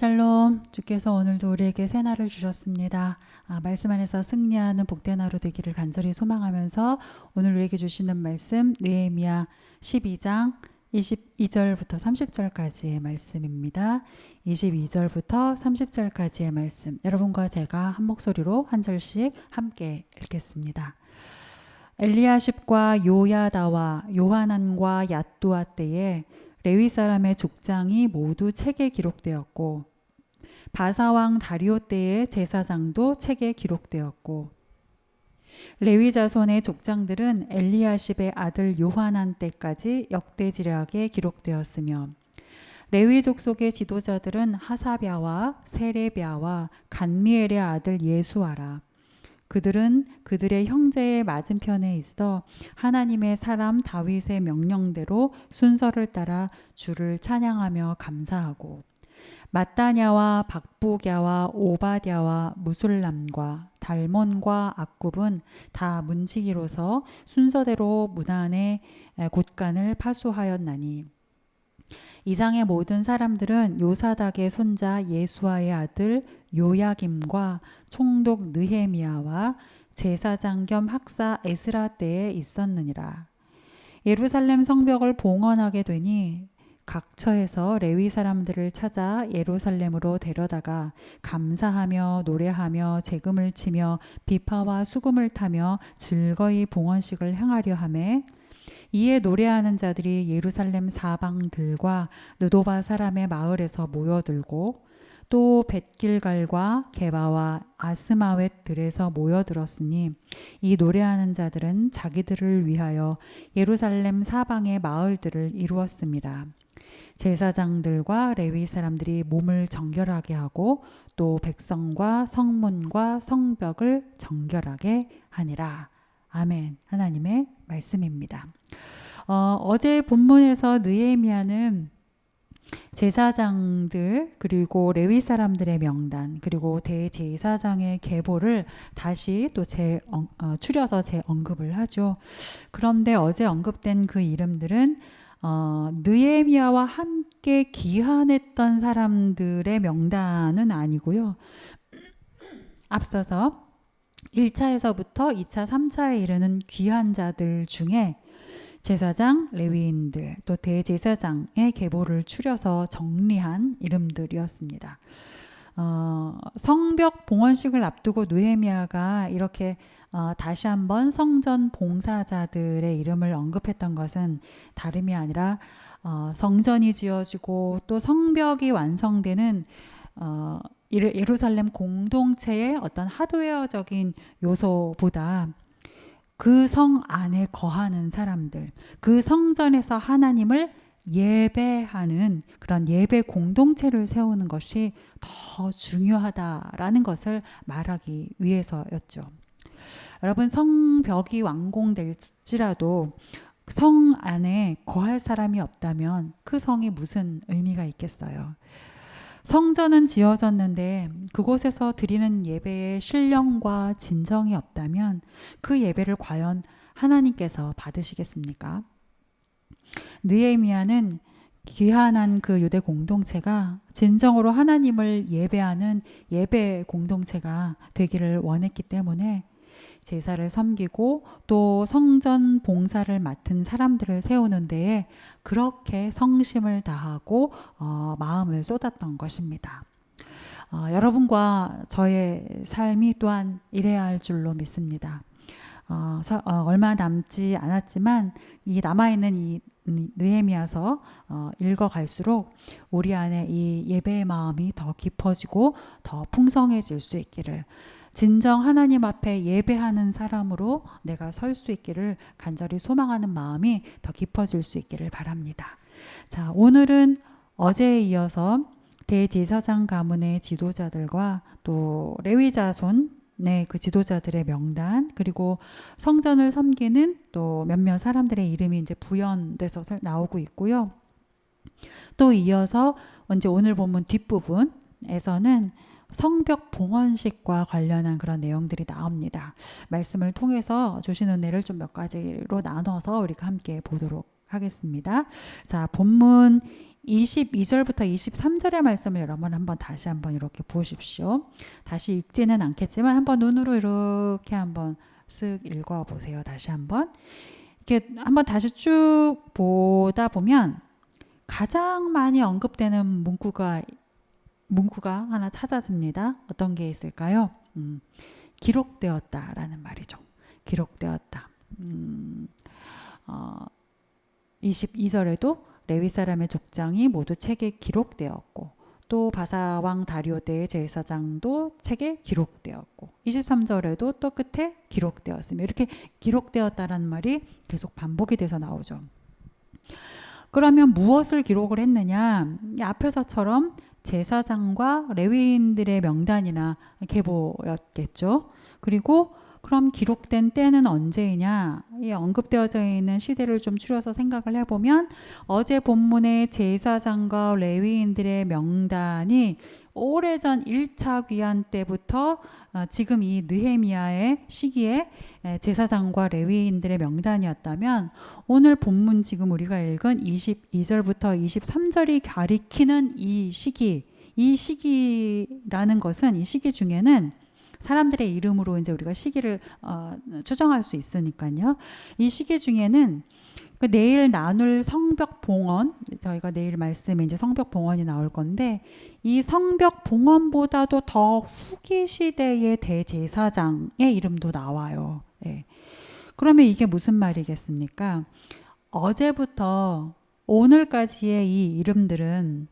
샬롬, 주께서 오늘도 우리에게 새 날을 주셨습니다. 말씀 안에서 승리하는 복된 하루 되기를 간절히 소망하면서 오늘 우리에게 주시는 말씀 느헤미야 12장 22절부터 30절까지의 말씀입니다. 22절부터 30절까지의 말씀, 여러분과 제가 한 목소리로 한 절씩 함께 읽겠습니다. 엘리야십과 요야다와 요하난과 얏두아 때에 레위 사람의 족장이 모두 책에 기록되었고, 바사왕 다리오 때의 제사장도 책에 기록되었고, 레위 자손의 족장들은 엘리야십의 아들 요하난 때까지 역대지략에 기록되었으며, 레위 족속의 지도자들은 하사랴와 세레랴와 간미엘의 아들 예수아라. 그들은 그들의 형제의 맞은편에 있어 하나님의 사람 다윗의 명령대로 순서를 따라 주를 찬양하며 감사하고, 마따냐와 박부갸와 오바댜와 무술람과 달몬과 악굽은 다 문지기로서 순서대로 문 안에 곳간을 파수하였나니, 이상의 모든 사람들은 요사닥의 손자 예수아의 아들 요야김과 총독 느헤미야와 제사장 겸 학사 에스라 때에 있었느니라. 예루살렘 성벽을 봉헌하게 되니 각 처에서 레위 사람들을 찾아 예루살렘으로 데려다가 감사하며 노래하며 제금을 치며 비파와 수금을 타며 즐거이 봉헌식을 행하려 하매, 이에 노래하는 자들이 예루살렘 사방들과 느도바 사람의 마을에서 모여들고, 또 벳길갈과 게바와 아스마웻 들에서 모여들었으니, 이 노래하는 자들은 자기들을 위하여 예루살렘 사방의 마을들을 이루었습니다. 제사장들과 레위 사람들이 몸을 정결하게 하고, 또 백성과 성문과 성벽을 정결하게 하니라. 아멘. 하나님의 말씀입니다. 어제 본문에서 느헤미야는 제사장들 그리고 레위 사람들의 명단 그리고 대제사장의 계보를 다시 또 추려서 재언급을 하죠. 그런데 어제 언급된 그 이름들은 느헤미야와 함께 귀환했던 사람들의 명단은 아니고요. 앞서서 1차에서부터 2차, 3차에 이르는 귀환자들 중에 제사장, 레위인들, 또 대제사장의 계보를 추려서 정리한 이름들이었습니다. 성벽 봉헌식을 앞두고 느헤미야가 이렇게 다시 한번 성전 봉사자들의 이름을 언급했던 것은 다름이 아니라 성전이 지어지고 또 성벽이 완성되는 예루살렘 공동체의 어떤 하드웨어적인 요소보다 그 성 안에 거하는 사람들, 그 성전에서 하나님을 예배하는 그런 예배 공동체를 세우는 것이 더 중요하다라는 것을 말하기 위해서였죠. 여러분, 성벽이 완공될지라도 성 안에 거할 사람이 없다면 그 성이 무슨 의미가 있겠어요? 성전은 지어졌는데 그곳에서 드리는 예배의 신령과 진정이 없다면 그 예배를 과연 하나님께서 받으시겠습니까? 느헤미야는 귀환한 그 유대 공동체가 진정으로 하나님을 예배하는 예배 공동체가 되기를 원했기 때문에 제사를 섬기고 또 성전 봉사를 맡은 사람들을 세우는 데에 그렇게 성심을 다하고 마음을 쏟았던 것입니다. 여러분과 저의 삶이 또한 이래야 할 줄로 믿습니다. 얼마 남지 않았지만 이 남아있는 이 느헤미야서 읽어갈수록 우리 안에 이 예배의 마음이 더 깊어지고 더 풍성해질 수 있기를, 진정 하나님 앞에 예배하는 사람으로 내가 설 수 있기를 간절히 소망하는 마음이 더 깊어질 수 있기를 바랍니다. 자, 오늘은 어제에 이어서 대제사장 가문의 지도자들과 또 레위 자손의 그 지도자들의 명단, 그리고 성전을 섬기는 또 몇몇 사람들의 이름이 이제 부연돼서 나오고 있고요. 또 이어서 오늘 본문 뒷부분에서는 성벽 봉헌식과 관련한 그런 내용들이 나옵니다. 말씀을 통해서 주신 은혜를 좀 몇 가지로 나눠서 우리가 함께 보도록 하겠습니다. 자, 본문 22절부터 23절의 말씀을 여러분 한번 다시 한번 이렇게 보십시오. 다시 읽지는 않겠지만 한번 눈으로 이렇게 한번 쓱 읽어 보세요. 다시 한번. 이렇게 한번 다시 쭉 보다 보면 가장 많이 언급되는 문구가 하나 찾아집니다. 어떤 게 있을까요? 기록되었다라는 말이죠. 기록되었다. 22절에도 레위 사람의 족장이 모두 책에 기록되었고, 또 바사왕 다리오 때의 제사장도 책에 기록되었고, 23절에도 또 끝에 기록되었으며, 이렇게 기록되었다라는 말이 계속 반복이 돼서 나오죠. 그러면 무엇을 기록을 했느냐? 이 앞에서처럼 제사장과 레위인들의 명단이나 계보였겠죠. 그리고 그럼 기록된 때는 언제이냐? 이 언급되어져 있는 시대를 좀 추려서 생각을 해보면 어제 본문의 제사장과 레위인들의 명단이 오래전 1차 귀환 때부터 지금 이 느헤미야의 시기에 제사장과 레위인들의 명단이었다면 오늘 본문 지금 우리가 읽은 22절부터 23절이 가리키는 이 시기라는 것은 이 시기 중에는 사람들의 이름으로 이제 우리가 시기를 추정할 수 있으니까요. 이 시기 중에는 내일 나눌 성벽 봉헌, 저희가 내일 말씀에 이제 성벽 봉헌이 나올 건데 이 성벽 봉헌보다도 더 후기 시대의 대제사장의 이름도 나와요. 네. 그러면 이게 무슨 말이겠습니까? 어제부터 오늘까지의 이 이름들은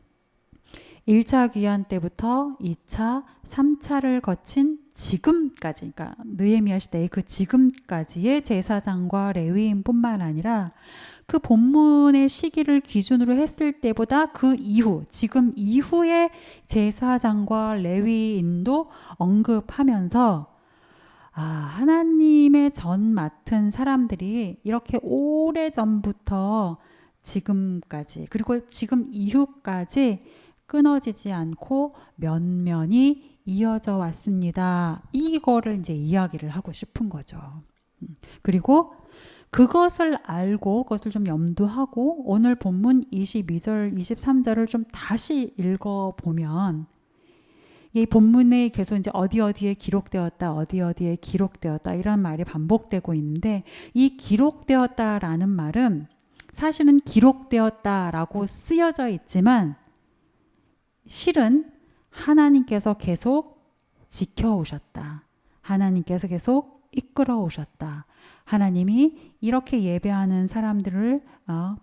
1차 귀환 때부터 2차, 3차를 거친 지금까지, 그러니까 느헤미야 시대의 그 지금까지의 제사장과 레위인 뿐만 아니라 그 본문의 시기를 기준으로 했을 때보다 그 이후, 지금 이후의 제사장과 레위인도 언급하면서 하나님의 전 맡은 사람들이 이렇게 오래전부터 지금까지, 그리고 지금 이후까지 끊어지지 않고 면면이 이어져 왔습니다. 이거를 이제 이야기를 하고 싶은 거죠. 그리고 그것을 알고 그것을 좀 염두하고 오늘 본문 22절, 23절을 좀 다시 읽어보면 이 본문에 계속 이제 어디에 기록되었다, 어디에 기록되었다 이런 말이 반복되고 있는데 이 기록되었다라는 말은 사실은 기록되었다라고 쓰여져 있지만 실은 하나님께서 계속 지켜오셨다. 하나님께서 계속 이끌어 오셨다. 하나님이 이렇게 예배하는 사람들을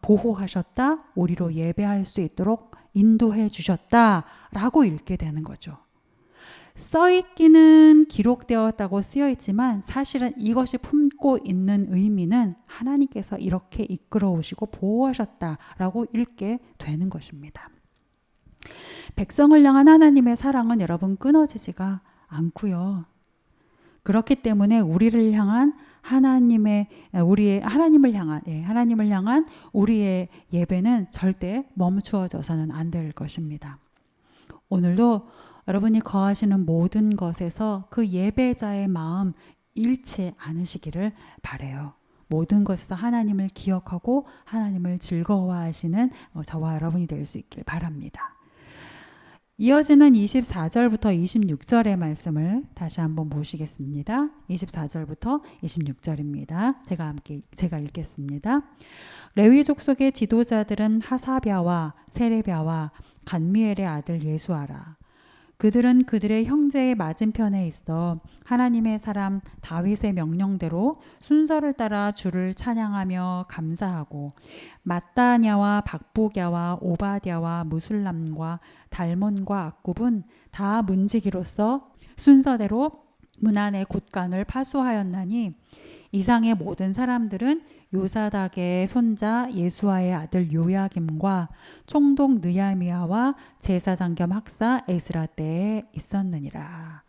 보호하셨다. 우리로 예배할 수 있도록 인도해 주셨다라고 읽게 되는 거죠. 써있기는 기록되었다고 쓰여있지만 사실은 이것이 품고 있는 의미는 하나님께서 이렇게 이끌어 오시고 보호하셨다라고 읽게 되는 것입니다. 백성을 향한 하나님의 사랑은 여러분 끊어지지가 않고요. 그렇기 때문에 우리를 향한 하나님을 향한 우리의 예배는 절대 멈추어져서는 안 될 것입니다. 오늘도 여러분이 거하시는 모든 것에서 그 예배자의 마음 잃지 않으시기를 바라요. 모든 것에서 하나님을 기억하고 하나님을 즐거워하시는 저와 여러분이 될 수 있길 바랍니다. 이어지는 24절부터 26절의 말씀을 다시 한번 보시겠습니다. 24절부터 26절입니다. 제가 읽겠습니다. 레위 족속의 지도자들은 하사랴와 세레랴와 간미엘의 아들 예수아라. 그들은 그들의 형제의 맞은편에 있어 하나님의 사람 다윗의 명령대로 순서를 따라 주를 찬양하며 감사하고 마따냐와 박부갸와 오바댜와 무술람과 달몬과 악굽은 다 문지기로서 순서대로 문 안의 곳간을 파수하였나니 이상의 모든 사람들은 요사닥의 손자 예수아의 아들 요야김과 총독 느야미야와 제사장 겸 학사 에스라 때에 있었느니라.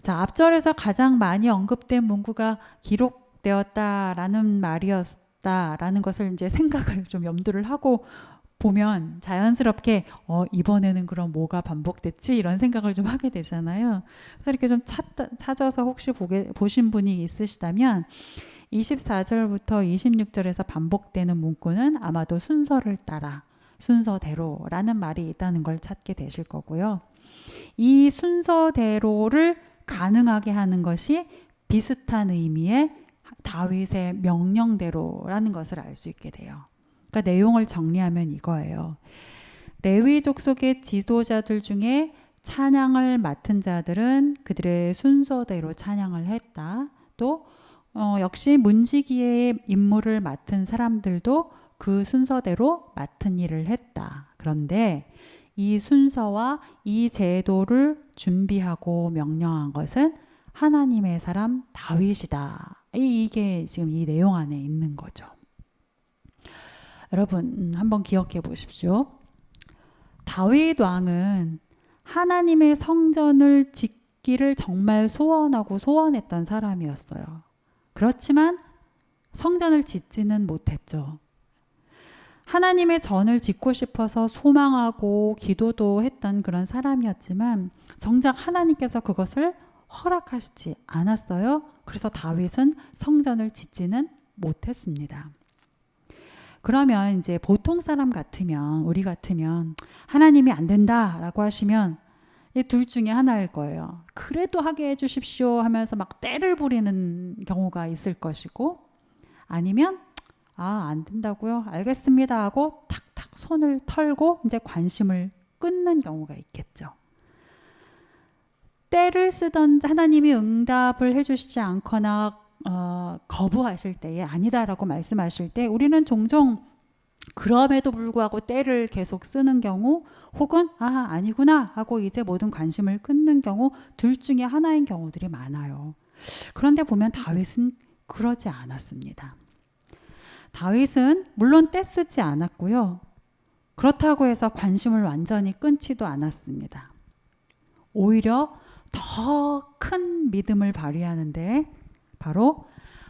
자, 앞절에서 가장 많이 언급된 문구가 기록되었다라는 말이었다라는 것을 이제 생각을 좀 염두를 하고 보면 자연스럽게 이번에는 그럼 뭐가 반복됐지? 이런 생각을 좀 하게 되잖아요. 그래서 이렇게 좀 찾아서 혹시 보신 분이 있으시다면 24절부터 26절에서 반복되는 문구는 아마도 순서를 따라 순서대로라는 말이 있다는 걸 찾게 되실 거고요. 이 순서대로를 가능하게 하는 것이 비슷한 의미의 다윗의 명령대로라는 것을 알 수 있게 돼요. 그러니까 내용을 정리하면 이거예요. 레위족 속의 지도자들 중에 찬양을 맡은 자들은 그들의 순서대로 찬양을 했다. 또 역시 문지기의 임무를 맡은 사람들도 그 순서대로 맡은 일을 했다. 그런데 이 순서와 이 제도를 준비하고 명령한 것은 하나님의 사람 다윗이다. 이게 지금 이 내용 안에 있는 거죠. 여러분 한번 기억해 보십시오. 다윗 왕은 하나님의 성전을 짓기를 정말 소원하고 소원했던 사람이었어요. 그렇지만 성전을 짓지는 못했죠. 하나님의 전을 짓고 싶어서 소망하고 기도도 했던 그런 사람이었지만 정작 하나님께서 그것을 허락하시지 않았어요. 그래서 다윗은 성전을 짓지는 못했습니다. 그러면 이제 보통 사람 같으면, 우리 같으면 하나님이 안 된다라고 하시면 이 둘 중에 하나일 거예요. 그래도 하게 해주십시오 하면서 막 떼를 부리는 경우가 있을 것이고, 아니면 안 된다고요? 알겠습니다 하고 탁탁 손을 털고 이제 관심을 끊는 경우가 있겠죠. 때를 쓰던 하나님이 응답을 해주시지 않거나 거부하실 때에 아니다라고 말씀하실 때 우리는 종종 그럼에도 불구하고 때를 계속 쓰는 경우, 혹은 아니구나 하고 이제 모든 관심을 끊는 경우, 둘 중에 하나인 경우들이 많아요. 그런데 보면 다윗은 그러지 않았습니다. 다윗은 물론 때 쓰지 않았고요. 그렇다고 해서 관심을 완전히 끊지도 않았습니다. 오히려 더 큰 믿음을 발휘하는데 바로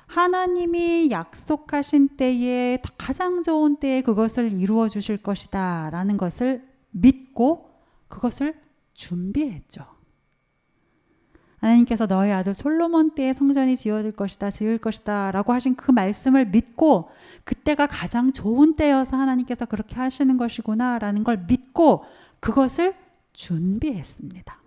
하나님이 약속하신 때에 가장 좋은 때에 그것을 이루어 주실 것이다 라는 것을 믿고 그것을 준비했죠. 하나님께서 너의 아들 솔로몬 때에 성전이 지을 것이다 라고 하신 그 말씀을 믿고 그때가 가장 좋은 때여서 하나님께서 그렇게 하시는 것이구나 라는 걸 믿고 그것을 준비했습니다.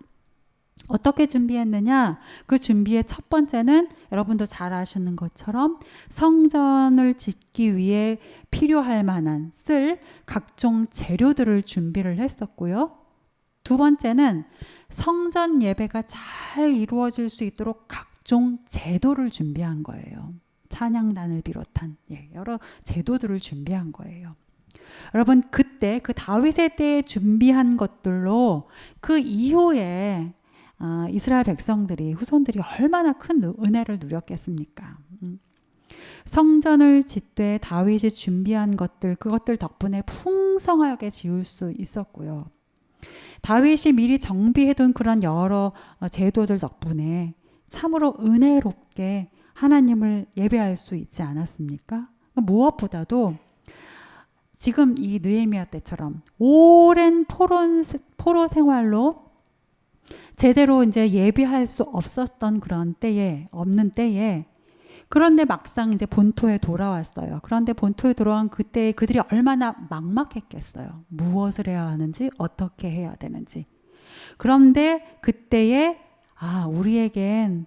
어떻게 준비했느냐? 그 준비의 첫 번째는 여러분도 잘 아시는 것처럼 성전을 짓기 위해 필요할 만한 쓸 각종 재료들을 준비를 했었고요. 두 번째는 성전 예배가 잘 이루어질 수 있도록 각종 제도를 준비한 거예요. 찬양단을 비롯한 여러 제도들을 준비한 거예요. 여러분 그때 그 다윗의 때에 준비한 것들로 그 이후에 이스라엘 백성들이 후손들이 얼마나 큰 은혜를 누렸겠습니까? 성전을 짓되 다윗이 준비한 것들 그것들 덕분에 풍성하게 지을 수 있었고요. 다윗이 미리 정비해둔 그런 여러 제도들 덕분에 참으로 은혜롭게 하나님을 예배할 수 있지 않았습니까? 무엇보다도 지금 이 느헤미야 때처럼 오랜 포로 생활로 제대로 이제 예비할 수 없었던 그런 없는 때에 그런데 막상 이제 본토에 돌아왔어요. 그런데 본토에 돌아온 그때 그들이 얼마나 막막했겠어요. 무엇을 해야 하는지, 어떻게 해야 되는지. 그런데 그때에 우리에겐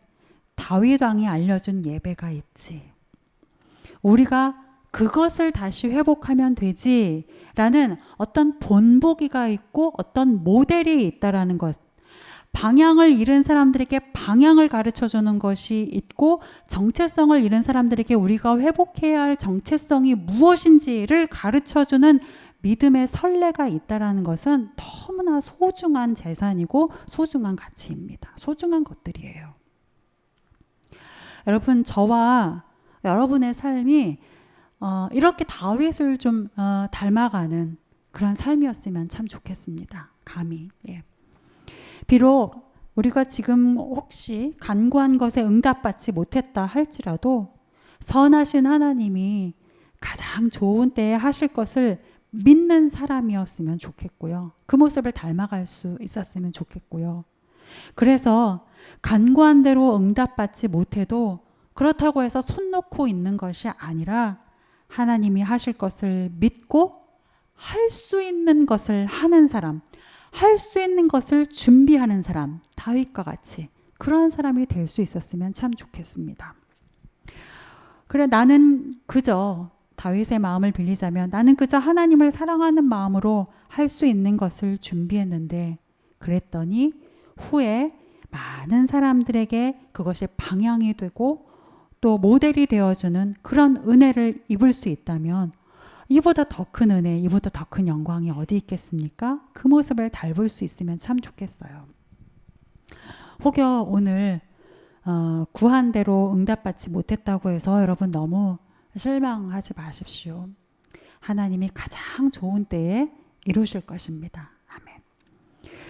다윗 왕이 알려준 예배가 있지. 우리가 그것을 다시 회복하면 되지라는 어떤 본보기가 있고 어떤 모델이 있다라는 것. 방향을 잃은 사람들에게 방향을 가르쳐주는 것이 있고 정체성을 잃은 사람들에게 우리가 회복해야 할 정체성이 무엇인지를 가르쳐주는 믿음의 선례가 있다는 것은 너무나 소중한 재산이고 소중한 가치입니다. 소중한 것들이에요. 여러분 저와 여러분의 삶이 이렇게 다윗을 좀 닮아가는 그런 삶이었으면 참 좋겠습니다. 감히. 비록 우리가 지금 혹시 간구한 것에 응답받지 못했다 할지라도 선하신 하나님이 가장 좋은 때에 하실 것을 믿는 사람이었으면 좋겠고요. 그 모습을 닮아갈 수 있었으면 좋겠고요. 그래서 간구한 대로 응답받지 못해도 그렇다고 해서 손 놓고 있는 것이 아니라 하나님이 하실 것을 믿고 할 수 있는 것을 하는 사람, 할 수 있는 것을 준비하는 사람, 다윗과 같이 그런 사람이 될 수 있었으면 참 좋겠습니다. 그래, 나는 그저 다윗의 마음을 빌리자면 나는 그저 하나님을 사랑하는 마음으로 할 수 있는 것을 준비했는데, 그랬더니 후에 많은 사람들에게 그것이 방향이 되고 또 모델이 되어주는 그런 은혜를 입을 수 있다면 이보다 더 큰 은혜, 이보다 더 큰 영광이 어디 있겠습니까? 그 모습을 닮을 수 있으면 참 좋겠어요. 혹여 오늘 구한 대로 응답받지 못했다고 해서 여러분 너무 실망하지 마십시오. 하나님이 가장 좋은 때에 이루실 것입니다. 아멘.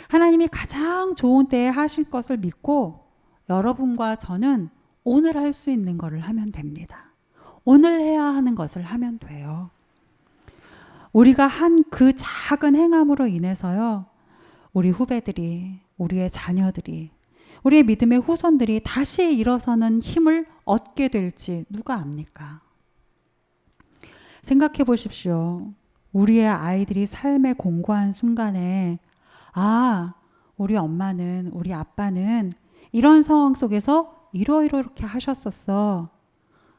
하나님이 가장 좋은 때에 하실 것을 믿고 여러분과 저는 오늘 할 수 있는 것을 하면 됩니다. 오늘 해야 하는 것을 하면 돼요. 우리가 한 그 작은 행함으로 인해서요, 우리 후배들이, 우리의 자녀들이, 우리의 믿음의 후손들이 다시 일어서는 힘을 얻게 될지 누가 압니까? 생각해 보십시오. 우리의 아이들이 삶의 공고한 순간에 우리 엄마는, 우리 아빠는 이런 상황 속에서 이렇게 하셨었어.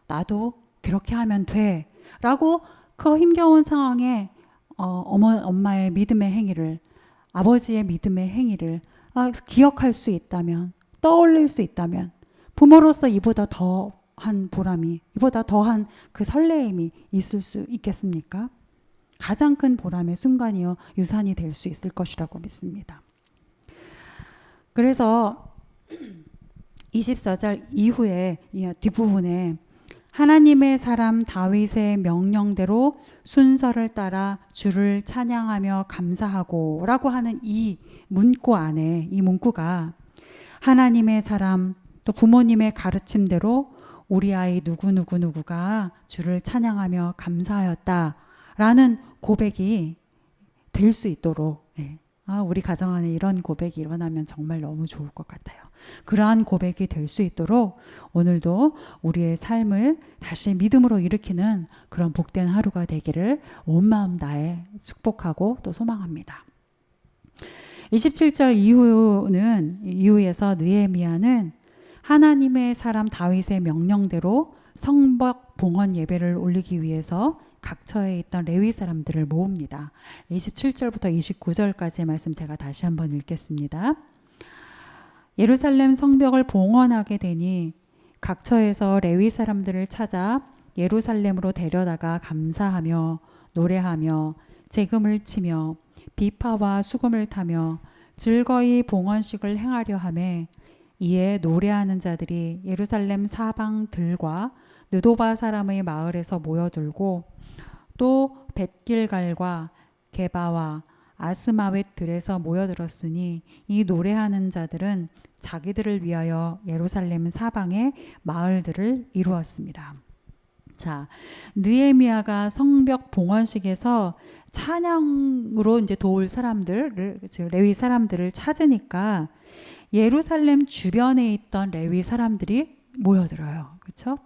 나도 그렇게 하면 돼. 라고 그 힘겨운 상황에 엄마의 믿음의 행위를, 아버지의 믿음의 행위를 기억할 수 있다면, 떠올릴 수 있다면 부모로서 이보다 더한 보람이, 이보다 더한 그 설레임이 있을 수 있겠습니까? 가장 큰 보람의 순간이요, 유산이 될 수 있을 것이라고 믿습니다. 그래서 24절 이후에 뒷부분에 하나님의 사람 다윗의 명령대로 순서를 따라 주를 찬양하며 감사하고 라고 하는 이 문구 안에, 이 문구가 하나님의 사람 또 부모님의 가르침대로 우리 아이 누구누구누구가 주를 찬양하며 감사하였다라는 고백이 될 수 있도록, 우리 가정 안에 이런 고백이 일어나면 정말 너무 좋을 것 같아요. 그러한 고백이 될 수 있도록 오늘도 우리의 삶을 다시 믿음으로 일으키는 그런 복된 하루가 되기를 온 마음 다해 축복하고 또 소망합니다. 27절 이후에서 느헤미야는 하나님의 사람 다윗의 명령대로 성벽 봉헌 예배를 올리기 위해서 각처에 있던 레위 사람들을 모읍니다. 27절부터 29절까지의 말씀 제가 다시 한번 읽겠습니다. 예루살렘 성벽을 봉헌하게 되니 각처에서 레위 사람들을 찾아 예루살렘으로 데려다가 감사하며 노래하며 재금을 치며 비파와 수금을 타며 즐거이 봉헌식을 행하려 하매, 이에 노래하는 자들이 예루살렘 사방들과 느도바 사람의 마을에서 모여들고 또 벳길갈과 게바와 아스마웻 들에서 모여들었으니 이 노래하는 자들은 자기들을 위하여 예루살렘 사방의 마을들을 이루었습니다. 자, 느헤미야가 성벽 봉헌식에서 찬양으로 이제 도울 사람들을, 즉 레위 사람들을 찾으니까 예루살렘 주변에 있던 레위 사람들이 모여들어요. 그렇죠?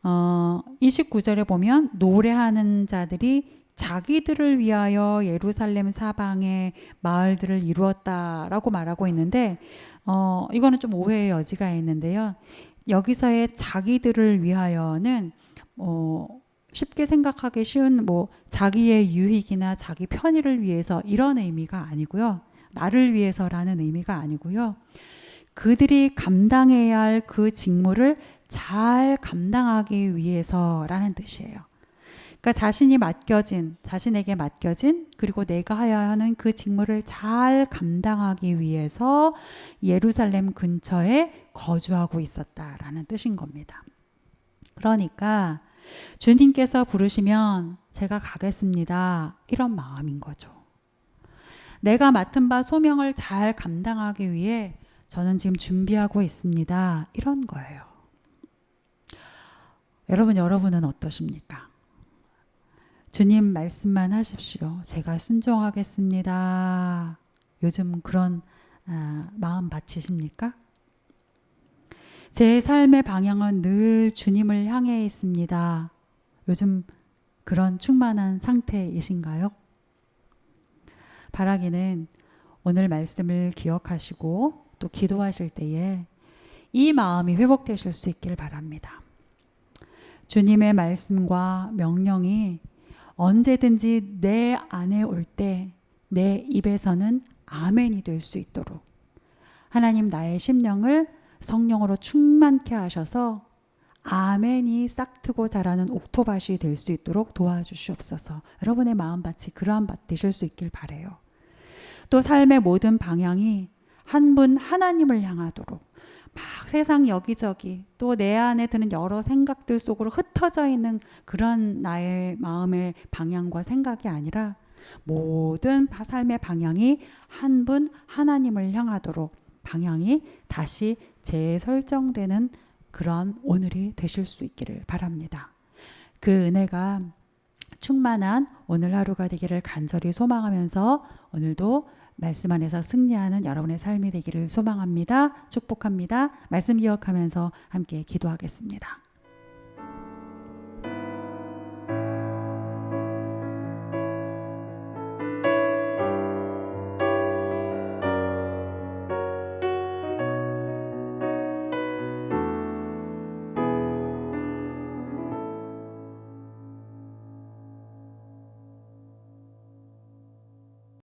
29절에 보면 노래하는 자들이 자기들을 위하여 예루살렘 사방의 마을들을 이루었다라고 말하고 있는데, 이거는 좀 오해의 여지가 있는데요. 여기서의 자기들을 위하여는 쉽게 생각하기 쉬운 자기의 유익이나 자기 편의를 위해서 이런 의미가 아니고요. 나를 위해서라는 의미가 아니고요. 그들이 감당해야 할 그 직무를 잘 감당하기 위해서라는 뜻이에요. 그러니까 자신에게 맡겨진 그리고 내가 해야 하는 그 직무를 잘 감당하기 위해서 예루살렘 근처에 거주하고 있었다라는 뜻인 겁니다. 그러니까 주님께서 부르시면 제가 가겠습니다, 이런 마음인 거죠. 내가 맡은 바 소명을 잘 감당하기 위해 저는 지금 준비하고 있습니다, 이런 거예요. 여러분은 어떠십니까? 주님 말씀만 하십시오. 제가 순종하겠습니다. 요즘 그런 마음 받치십니까? 제 삶의 방향은 늘 주님을 향해 있습니다. 요즘 그런 충만한 상태이신가요? 바라기는 오늘 말씀을 기억하시고 또 기도하실 때에 이 마음이 회복되실 수 있기를 바랍니다. 주님의 말씀과 명령이 언제든지 내 안에 올 때 내 입에서는 아멘이 될 수 있도록 하나님 나의 심령을 성령으로 충만케 하셔서 아멘이 싹트고 자라는 옥토밭이 될 수 있도록 도와주시옵소서. 여러분의 마음밭이 그러한 밭 되실 수 있길 바라요. 또 삶의 모든 방향이 한 분 하나님을 향하도록 막 세상 여기저기 또 내 안에 드는 여러 생각들 속으로 흩어져 있는 그런 나의 마음의 방향과 생각이 아니라 모든 삶의 방향이 한 분 하나님을 향하도록 방향이 다시 재설정되는 그런 오늘이 되실 수 있기를 바랍니다. 그 은혜가 충만한 오늘 하루가 되기를 간절히 소망하면서 오늘도 말씀 안에서 승리하는 여러분의 삶이 되기를 소망합니다. 축복합니다. 말씀 기억하면서 함께 기도하겠습니다.